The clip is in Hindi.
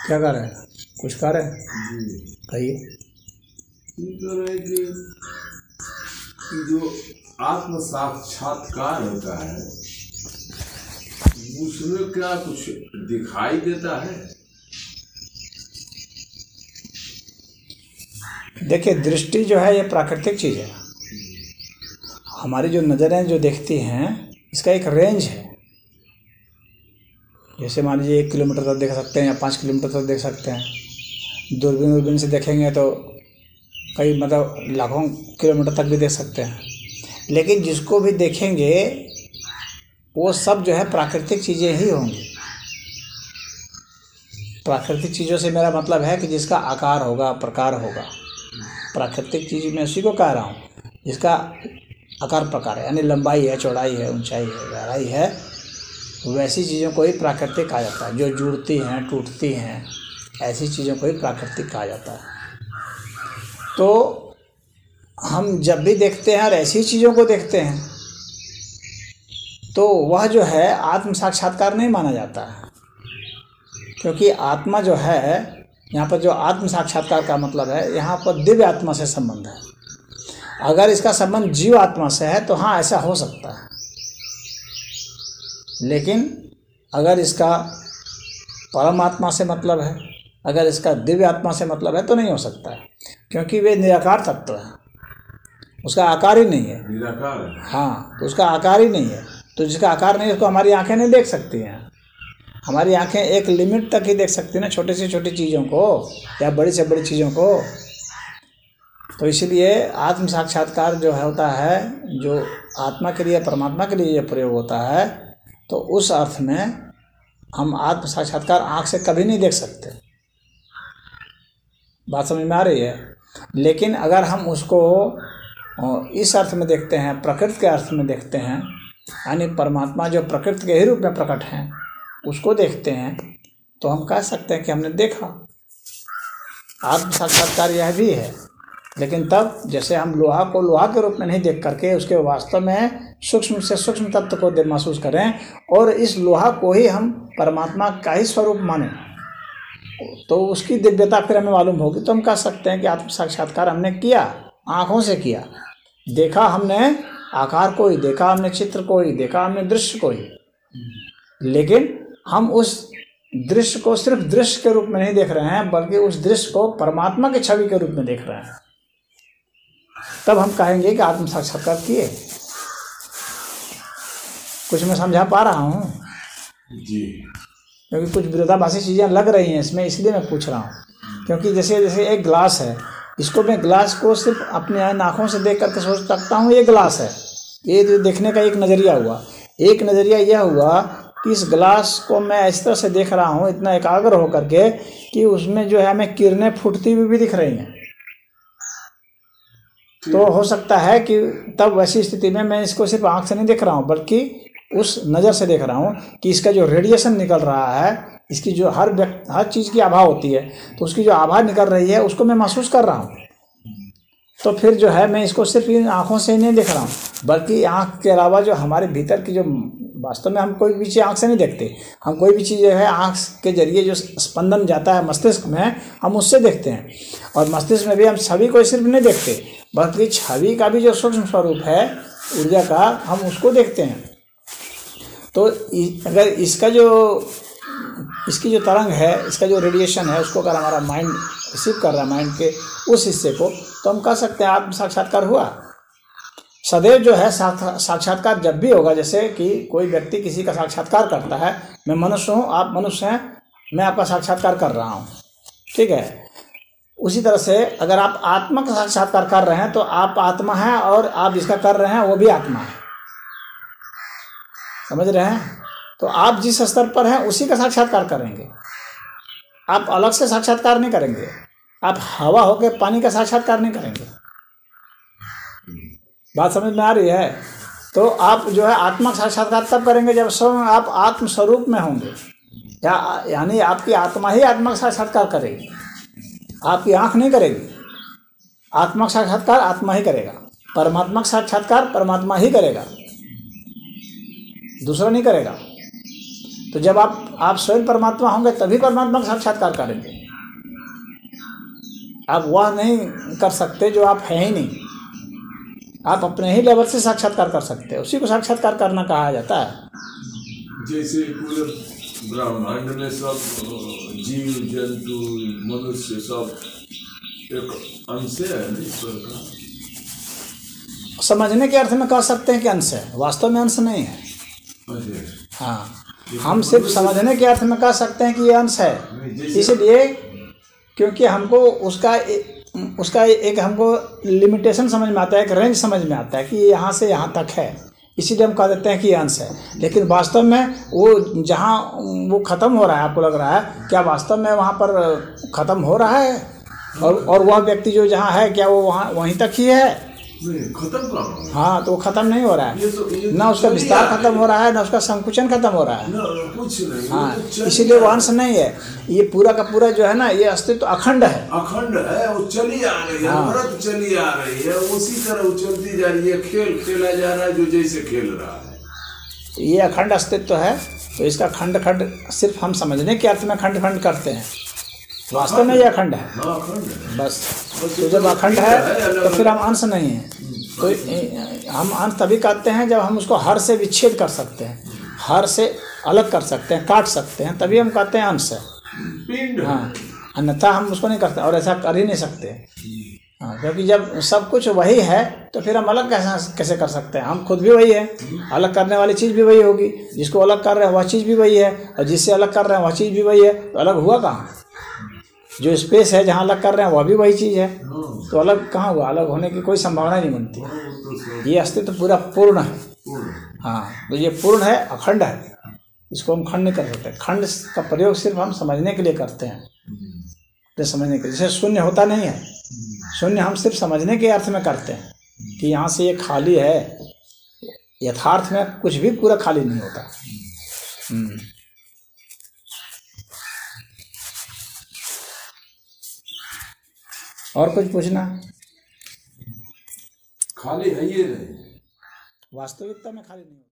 क्या कर रहे हैं? कुछ कर रहे हैं? कहिए। कर रहे कि जो आत्म साक्षात्कार होता है उसमें क्या कुछ दिखाई देता है? देखिए, दृष्टि जो है ये प्राकृतिक चीज़ है। हमारी जो नज़रें जो देखती हैं इसका एक रेंज है। जैसे मान लीजिए 1 किलोमीटर तक देख सकते हैं या 5 किलोमीटर तक देख सकते हैं। दूरबीन से देखेंगे तो कई मतलब लाखों किलोमीटर तक भी देख सकते हैं। लेकिन जिसको भी देखेंगे वो सब जो है प्राकृतिक चीज़ें ही होंगी। प्राकृतिक चीज़ों से मेरा मतलब है कि जिसका आकार होगा, प्रकार होगा। प्राकृतिक चीज़ मैं उसी को कह रहा हूँ जिसका आकार प्रकार है, यानी लंबाई है, चौड़ाई है, ऊंचाई है, गहराई है, वैसी चीज़ों को ही प्राकृतिक कहा जाता है। जो जुड़ती हैं, टूटती हैं, ऐसी चीज़ों को ही प्राकृतिक कहा जाता है। तो हम जब भी देखते हैं और ऐसी चीज़ों को देखते हैं तो वह जो है आत्म साक्षात्कार नहीं माना जाता है। क्योंकि आत्मा जो है, यहाँ पर जो आत्म साक्षात्कार का मतलब है, यहाँ पर दिव्य आत्मा से संबंध है। अगर इसका संबंध जीव आत्मा से है तो हाँ, ऐसा हो सकता है। लेकिन अगर इसका परमात्मा से मतलब है, अगर इसका दिव्य आत्मा से मतलब है तो नहीं हो सकता है। क्योंकि वे निराकार तत्व है, उसका आकार ही नहीं है। निराकार है। हाँ, तो उसका आकार ही नहीं है। तो जिसका आकार नहीं है उसको हमारी आंखें नहीं देख सकती हैं। हमारी आंखें एक लिमिट तक ही देख सकती हैं ना, छोटी से छोटी चीज़ों को या बड़ी से बड़ी चीज़ों को। तो इसलिए आत्म साक्षात्कार जो होता है, जो आत्मा के लिए, परमात्मा के लिए यह प्रयोग होता है, तो उस अर्थ में हम आत्म साक्षात्कार आँख से कभी नहीं देख सकते। बात समझ में आ रही है? लेकिन अगर हम उसको इस अर्थ में देखते हैं, प्रकृति के अर्थ में देखते हैं, यानी परमात्मा जो प्रकृति के ही रूप में प्रकट हैं उसको देखते हैं, तो हम कह सकते हैं कि हमने देखा। आत्म साक्षात्कार यह भी है। लेकिन तब जैसे हम लोहा को लोहा के रूप में नहीं देख करके उसके वास्तव में सूक्ष्म से सूक्ष्म तत्व को महसूस करें और इस लोहा को ही हम परमात्मा का ही स्वरूप माने, तो उसकी दिव्यता फिर हमें मालूम होगी। तो हम कह सकते हैं कि आत्म साक्षात्कार हमने किया, आँखों से किया, देखा हमने आकार को ही, देखा हमने चित्र को ही, देखा हमने दृश्य को ही। लेकिन हम उस दृश्य को सिर्फ दृश्य के रूप में नहीं देख रहे हैं, बल्कि उस दृश्य को परमात्मा की छवि के रूप में देख रहे हैं। तब हम कहेंगे कि आत्म साक्षात्कार किए। कुछ मैं समझा पा रहा हूँ जी? क्योंकि कुछ विरोधाभासी चीज़ें लग रही हैं इसमें, इसलिए मैं पूछ रहा हूँ। क्योंकि जैसे एक ग्लास है, इसको मैं ग्लास को सिर्फ अपने आँखों से देख करके सोच सकता हूँ ये ग्लास है। ये देखने का एक नज़रिया हुआ। एक नज़रिया यह हुआ कि इस ग्लास को मैं इस तरह से देख रहा हूँ, इतना एकाग्र होकर के, कि उसमें जो है हमें किरणें फूटती हुई भी दिख रही हैं। तो हो सकता है कि तब वैसी स्थिति में मैं इसको सिर्फ आँख से नहीं देख रहा हूँ, बल्कि उस नज़र से देख रहा हूँ कि इसका जो रेडिएशन निकल रहा है, इसकी जो हर चीज़ की आभा होती है, तो उसकी जो आभा निकल रही है उसको मैं महसूस कर रहा हूँ। तो फिर जो है मैं इसको सिर्फ इन आँखों से ही नहीं देख रहा हूँ, बल्कि आँख के अलावा जो हमारे भीतर की जो वास्तव में हम कोई भी चीज़ आँख से नहीं देखते। हम कोई भी चीज़ जो है आँख के जरिए जो स्पंदन जाता है मस्तिष्क में, हम उससे देखते हैं। और मस्तिष्क में भी हम छवि को सिर्फ नहीं देखते, बल्कि छवि का भी जो सूक्ष्म स्वरूप है ऊर्जा का, हम उसको देखते हैं। तो अगर इसकी जो तरंग है, इसका जो रेडिएशन है, उसको अगर हमारा माइंड रिसीव कर रहा है, माइंड के उस हिस्से को, तो हम कह सकते हैं आत्म साक्षात्कार हुआ। सदैव जो है साक्षात्कार जब भी होगा, जैसे कि कोई व्यक्ति किसी का साक्षात्कार करता है, मैं मनुष्य हूँ, आप मनुष्य हैं, मैं आपका साक्षात्कार कर रहा हूँ, ठीक है। उसी तरह से अगर आप आत्मा का साक्षात्कार कर रहे हैं तो आप आत्मा हैं, और आप जिसका कर रहे हैं वो भी आत्मा है। समझ रहे हैं? तो आप जिस स्तर पर हैं उसी का साक्षात्कार करेंगे। आप अलग से साक्षात्कार नहीं करेंगे। आप हवा होकर पानी का साक्षात्कार नहीं करेंगे। बात समझ में आ रही है? तो आप जो है आत्मा का साक्षात्कार तब करेंगे जब स्वयं आप आत्म स्वरूप में होंगे, यानी आपकी आत्मा ही आत्मा का साक्षात्कार करेगी, आपकी आँख नहीं करेगी। आत्मा का साक्षात्कार आत्मा ही करेगा, परमात्मा का साक्षात्कार परमात्मा ही करेगा, दूसरा नहीं करेगा। तो तो जब आप स्वयं परमात्मा होंगे तभी परमात्मा का साक्षात्कार करेंगे। आप वह नहीं कर सकते जो आप हैं ही नहीं। आप अपने ही लेवल से साक्षात्कार कर सकते हैं, उसी को साक्षात्कार करना कहा जाता है। जैसे पूरे ब्रह्मांड में सब जीव जंतु मनुष्य सब एक अंश है ना ईश्वर का। समझने के अर्थ में कह सकते हैं कि अंश है, वास्तव में अंश नहीं है। हाँ, हम सिर्फ समझने के अर्थ में कह सकते हैं कि ये अंश है, इसलिए क्योंकि हमको उसका एक हमको लिमिटेशन समझ में आता है, एक रेंज समझ में आता है कि यहाँ से यहाँ तक है, इसीलिए हम कह देते हैं कि ये अंश है। लेकिन वास्तव में वो जहाँ वो ख़त्म हो रहा है, आपको लग रहा है क्या वास्तव में वहाँ पर ख़त्म हो रहा है? और वह व्यक्ति जो जहाँ है क्या वो वहाँ वहीं तक ही है? खत्म कहाँ? हाँ, तो वो खत्म नहीं हो रहा है, ना उसका विस्तार खत्म हो रहा है, ना उसका संकुचन खत्म हो रहा है। कुछ नहीं। हाँ, इसीलिए वो अंश नहीं है। ये पूरा का पूरा जो है ना, ये अस्तित्व अखंड है। अखंड है, वो चली आ रही है, मरत चली आ रही है, उसी तरह वो चलती जा रही है, खेल खेला जा रहा है जो जैसे खेल रहा है। तो ये अखंड अस्तित्व है। तो इसका खंड खंड सिर्फ हम समझने के अर्थ में खंड खंड करते हैं, वास्तव में ये अखंड है। बस तो जब अखंड है तो फिर हम अंश नहीं है। तो हम अंश तभी कहते हैं जब हम उसको हर से विच्छेद कर सकते हैं, हर से अलग कर सकते हैं, काट सकते हैं, तभी हम कहते हैं अंश है। हाँ, अन्यथा हम उसको नहीं करते और ऐसा कर ही नहीं सकते। हाँ, क्योंकि जब सब कुछ वही है तो फिर हम अलग कैसे कर सकते हैं? हम खुद भी वही है, अलग करने वाली चीज़ भी वही होगी, जिसको अलग कर रहे हैं वह चीज़ भी वही है, और जिससे अलग कर रहे हैं वह चीज़ भी वही है। तो अलग हुआ कहाँ? जो स्पेस है जहाँ अलग कर रहे हैं वह भी वही चीज़ है, तो अलग कहाँ हुआ? अलग होने की कोई संभावना नहीं बनती। ये अस्तित्व पूरा पूर्ण है। हाँ, तो ये पूर्ण है, अखंड है, इसको हम खंड नहीं कर सकते। खंड का प्रयोग सिर्फ हम समझने के लिए करते हैं, तो समझने के, जैसे शून्य होता नहीं है, शून्य हम सिर्फ समझने के अर्थ में करते हैं कि यहाँ से ये खाली है। यथार्थ में कुछ भी पूरा खाली नहीं होता। और कुछ पूछना? खाली है ये नहीं, वास्तविकता में खाली नहीं होता।